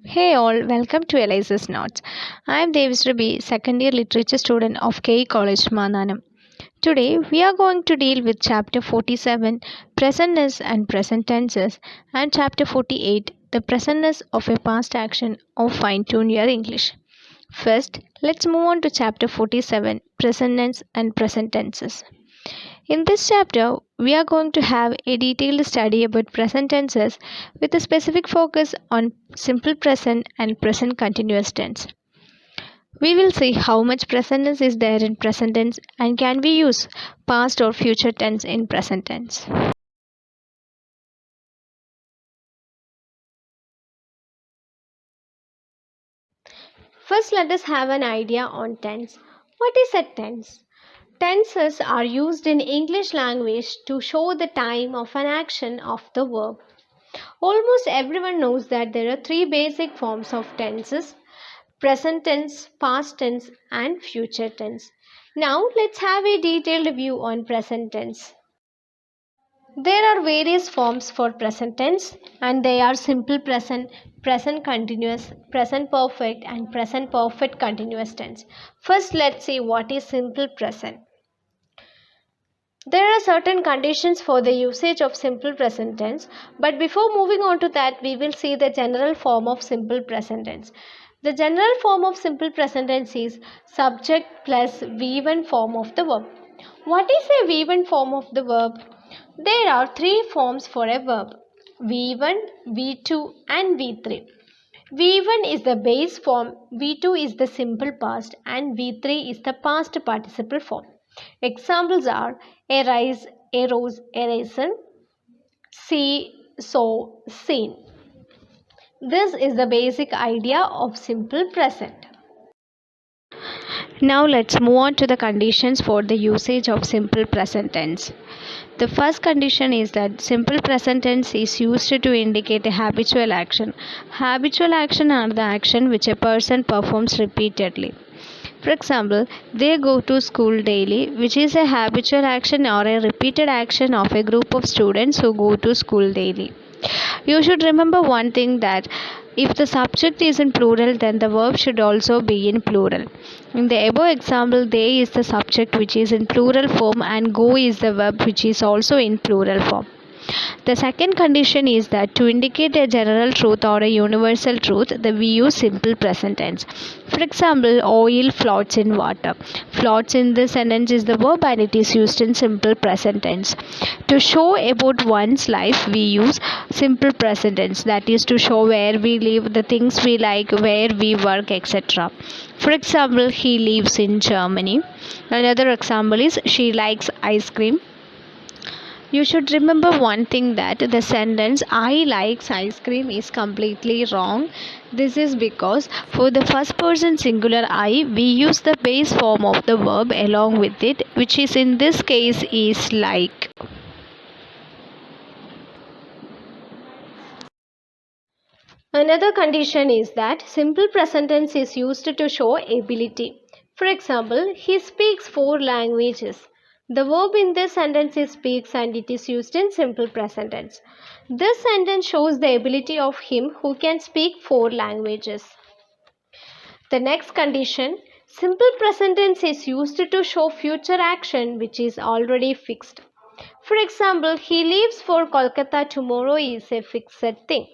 Hey all, welcome to Eliza's Notes. I am Devisri B, second year literature student of KE College Mananam. Today we are going to deal with chapter 47, presentness and present tenses, and chapter 48, the presentness of a past action of fine tune your English. First, let's move on to chapter 47, presentness and present tenses. In this chapter, we are going to have a detailed study about present tenses with a specific focus on simple present and present continuous tense. We will see how much presentness is there in present tense and can we use past or future tense in present tense. First, let us have an idea on tense. What is a tense? Tenses are used in English language to show the time of an action of the verb. Almost everyone knows that there are three basic forms of tenses: present tense, past tense, and future tense. Now, let's have a detailed view on present tense. There are various forms for present tense, and they are simple present, present continuous, present perfect, and present perfect continuous tense. First, let's see what is simple present. There are certain conditions for the usage of simple present tense, but before moving on to that, we will see the general form of simple present tense. The general form of simple present tense is subject plus V1 form of the verb. What is a V1 form of the verb? There are three forms for a verb: V1, V2, and V3. V1 is the base form, V2 is the simple past, and V3 is the past participle form. Examples are arise, arose, arisen, see, saw, seen. This is the basic idea of simple present. Now let's move on to the conditions for the usage of simple present tense. The first condition is that simple present tense is used to indicate a habitual action. Habitual action are the action which a person performs repeatedly. For example, they go to school daily, which is a habitual action or a repeated action of a group of students who go to school daily. You should remember one thing, that if the subject is in plural, then the verb should also be in plural. In the above example, they is the subject which is in plural form and go is the verb which is also in plural form. The second condition is that to indicate a general truth or a universal truth, we use simple present tense. For example, oil floats in water. Floats in this sentence is the verb and it is used in simple present tense. To show about one's life, we use simple present tense. That is to show where we live, the things we like, where we work, etc. For example, he lives in Germany. Another example is she likes ice cream. You should remember one thing, that the sentence I likes ice cream is completely wrong. This is because for the first person singular I, we use the base form of the verb along with it, which is in this case is like. Another condition is that simple present tense is used to show ability. For example, he speaks 4 languages. The verb in this sentence is speaks and it is used in simple present tense. This sentence shows the ability of him who can speak 4 languages. The next condition, simple present tense is used to show future action which is already fixed. For example, he leaves for Kolkata tomorrow is a fixed thing.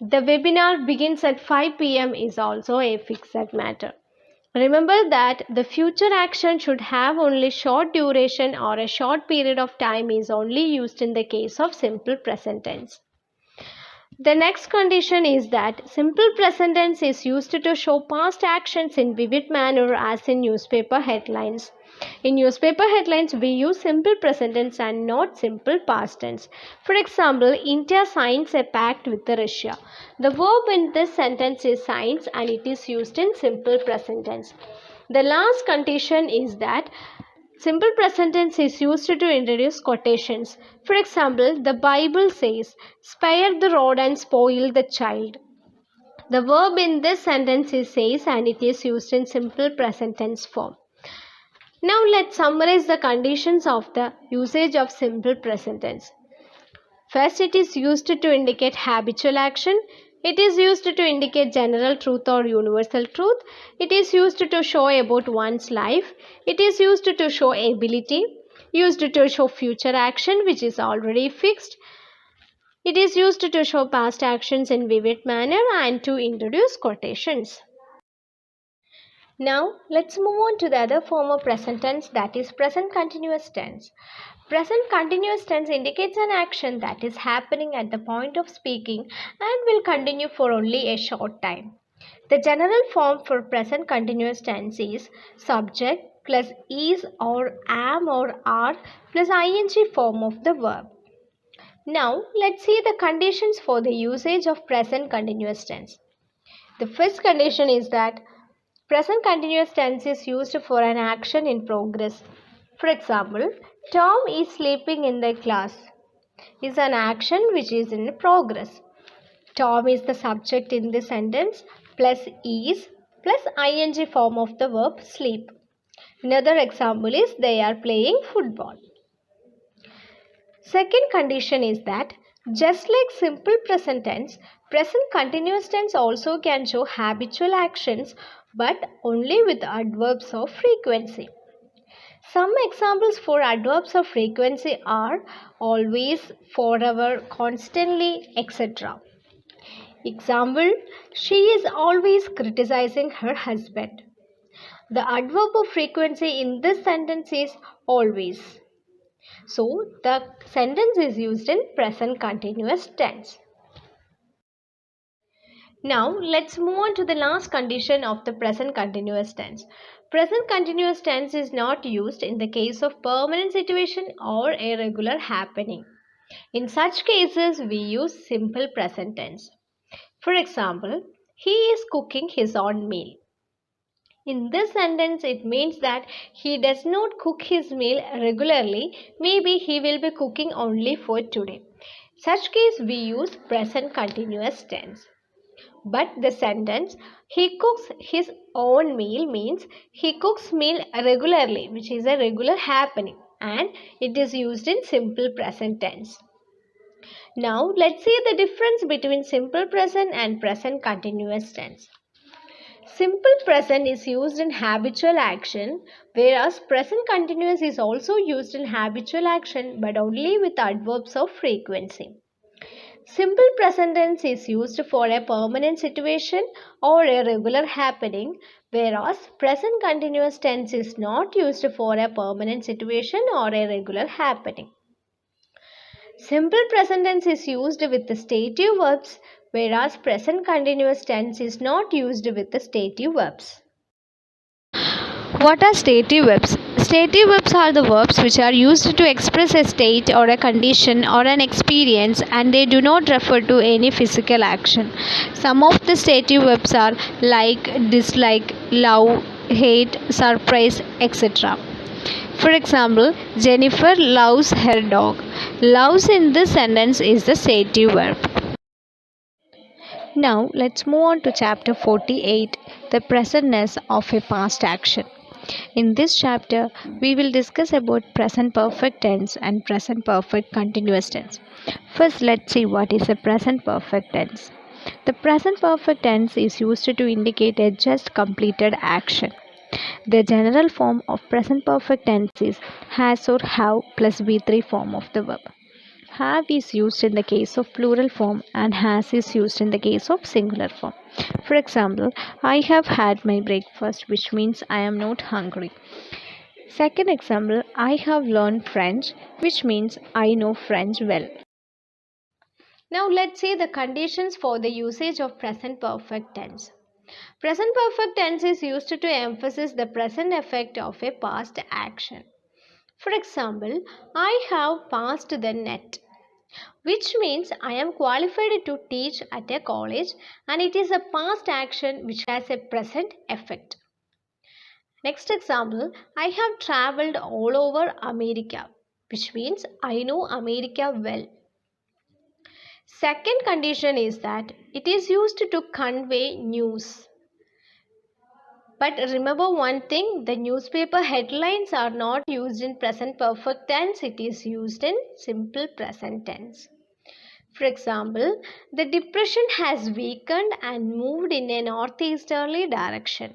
The webinar begins at 5 p.m. is also a fixed matter. Remember that the future action should have only short duration or a short period of time is only used in the case of simple present tense. The next condition is that simple present tense is used to show past actions in vivid manner as in newspaper headlines. In newspaper headlines, we use simple present tense and not simple past tense. For example, India signs a pact with Russia. The verb in this sentence is signs and it is used in simple present tense. The last condition is that simple present tense is used to introduce quotations. For example, the Bible says, spare the rod and spoil the child. The verb in this sentence is says and it is used in simple present tense form. Now let's summarize the conditions of the usage of simple present tense. First, it is used to indicate habitual action. It is used to indicate general truth or universal truth. It is used to show about one's life. It is used to show ability. Used to show future action which is already fixed. It is used to show past actions in vivid manner and to introduce quotations. Now let's move on to the other form of present tense, that is present continuous tense. Present continuous tense indicates an action that is happening at the point of speaking and will continue for only a short time. The general form for present continuous tense is subject plus is or am or are plus ing form of the verb. Now let's see the conditions for the usage of present continuous tense. The first condition is that present continuous tense is used for an action in progress. For example, Tom is sleeping in the class is an action which is in progress. Tom is the subject in the sentence plus is plus ing form of the verb sleep. Another example is they are playing football. Second condition is that just like simple present tense, present continuous tense also can show habitual actions but only with adverbs of frequency. Some examples for adverbs of frequency are always, forever, constantly, etc. Example, she is always criticizing her husband. The adverb of frequency in this sentence is always. So, the sentence is used in present continuous tense. Now, let's move on to the last condition of the present continuous tense. Present continuous tense is not used in the case of permanent situation or a regular happening. In such cases, we use simple present tense. For example, he is cooking his own meal. In this sentence, it means that he does not cook his meal regularly. Maybe he will be cooking only for today. Such case, we use present continuous tense. But the sentence, he cooks his own meal means he cooks meal regularly, which is a regular happening, and it is used in simple present tense. Now, let's see the difference between simple present and present continuous tense. Simple present is used in habitual action, whereas present continuous is also used in habitual action but only with adverbs of frequency. Simple present tense is used for a permanent situation or a regular happening, whereas present continuous tense is not used for a permanent situation or a regular happening. Simple present tense is used with the stative verbs, whereas present continuous tense is not used with the stative verbs. What are stative verbs? Stative verbs are the verbs which are used to express a state or a condition or an experience, and they do not refer to any physical action. Some of the stative verbs are like, dislike, love, hate, surprise, etc. For example, Jennifer loves her dog. Loves in this sentence is the stative verb. Now let's move on to chapter 48, the presentness of a past action. In this chapter, we will discuss about present perfect tense and present perfect continuous tense. First, let's see what is a present perfect tense. The present perfect tense is used to indicate a just completed action. The general form of present perfect tense is has or have plus V3 form of the verb. Have is used in the case of plural form and has is used in the case of singular form. For example, I have had my breakfast, which means I am not hungry. Second example, I have learned French, which means I know French well. Now let's see the conditions for the usage of present perfect tense. Present perfect tense is used to emphasize the present effect of a past action. For example, I have passed the NET, which means I am qualified to teach at a college, and it is a past action which has a present effect. Next example, I have traveled all over America, which means I know America well. Second condition is that it is used to convey news. But remember one thing, the newspaper headlines are not used in present perfect tense, it is used in simple present tense. For example, the depression has weakened and moved in a northeasterly direction.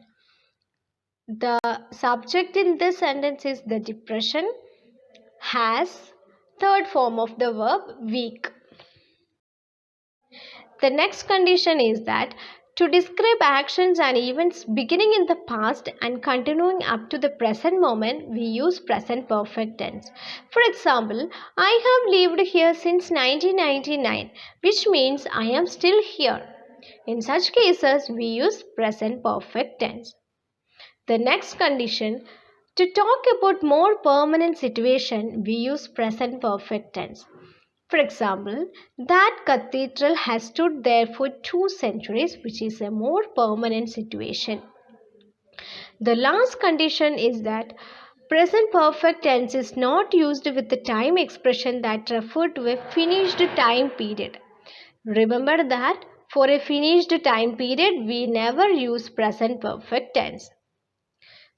The subject in this sentence is the depression has, third form of the verb weak. The next condition is that to describe actions and events beginning in the past and continuing up to the present moment, we use present perfect tense. For example, I have lived here since 1999, which means I am still here. In such cases, we use present perfect tense. The next condition, to talk about more permanent situation, we use present perfect tense. For example, that cathedral has stood there for 2 centuries, which is a more permanent situation. The last condition is that present perfect tense is not used with the time expression that refer to a finished time period. Remember that for a finished time period, we never use present perfect tense.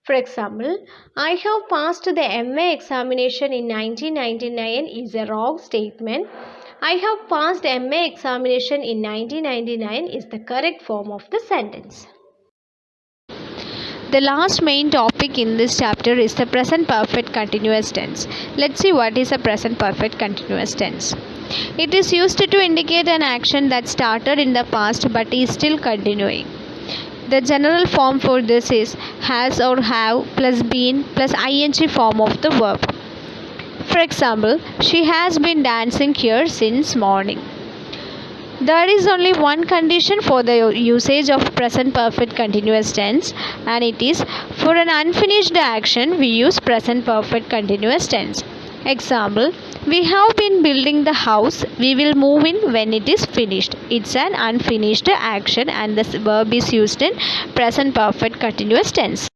For example, I have passed the MA examination in 1999 is a wrong statement. I have passed MA examination in 1999 is the correct form of the sentence. The last main topic in this chapter is the present perfect continuous tense. Let's see what is a present perfect continuous tense. It is used to indicate an action that started in the past but is still continuing. The general form for this is has or have plus been plus ing form of the verb. For example, she has been dancing here since morning. There is only one condition for the usage of present perfect continuous tense, and it is for an unfinished action we use present perfect continuous tense. Example, we have been building the house, we will move in when it is finished. It's an unfinished action and the verb is used in present perfect continuous tense.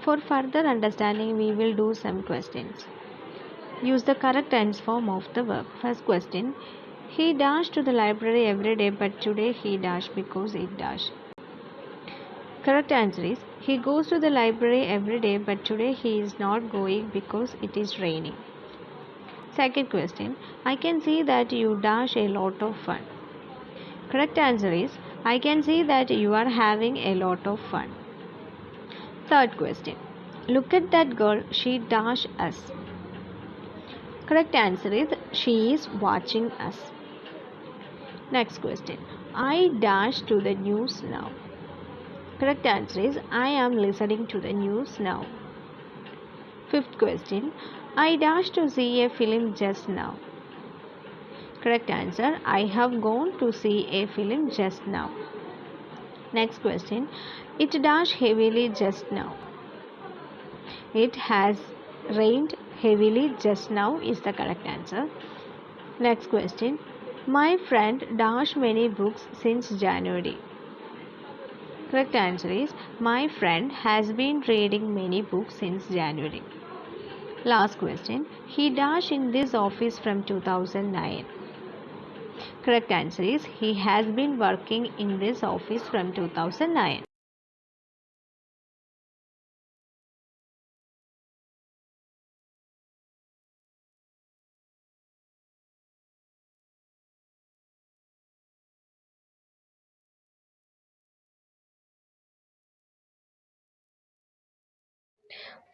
For further understanding, we will do some questions. Use the correct tense form of the verb. First question, he dashed to the library every day but today he dashed because it dashed. Correct answer is he goes to the library every day but today he is not going because it is raining. Second question, I can see that you dash a lot of fun. Correct answer is I can see that you are having a lot of fun. Third question, look at that girl, she dash us. Correct answer is she is watching us. Next question, I dash to the news now. Correct answer is I am listening to the news now. Fifth question, I dash to see a film just now. Correct answer, I have gone to see a film just now. Next question, it dash heavily just now. It has rained heavily just now is the correct answer. Next question, my friend dash many books since January. Correct answer is my friend has been reading many books since January. Last question, he dash in this office from 2009. Correct answer is he has been working in this office from 2009.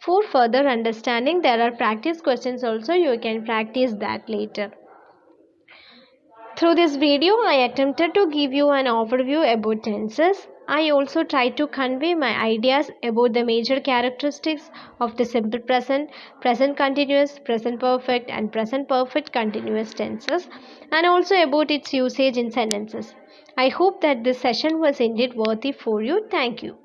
For further understanding, there are practice questions also. You can practice that later. Through this video, I attempted to give you an overview about tenses. I also tried to convey my ideas about the major characteristics of the simple present, present continuous, present perfect, and present perfect continuous tenses, and also about its usage in sentences. I hope that this session was indeed worthy for you. Thank you.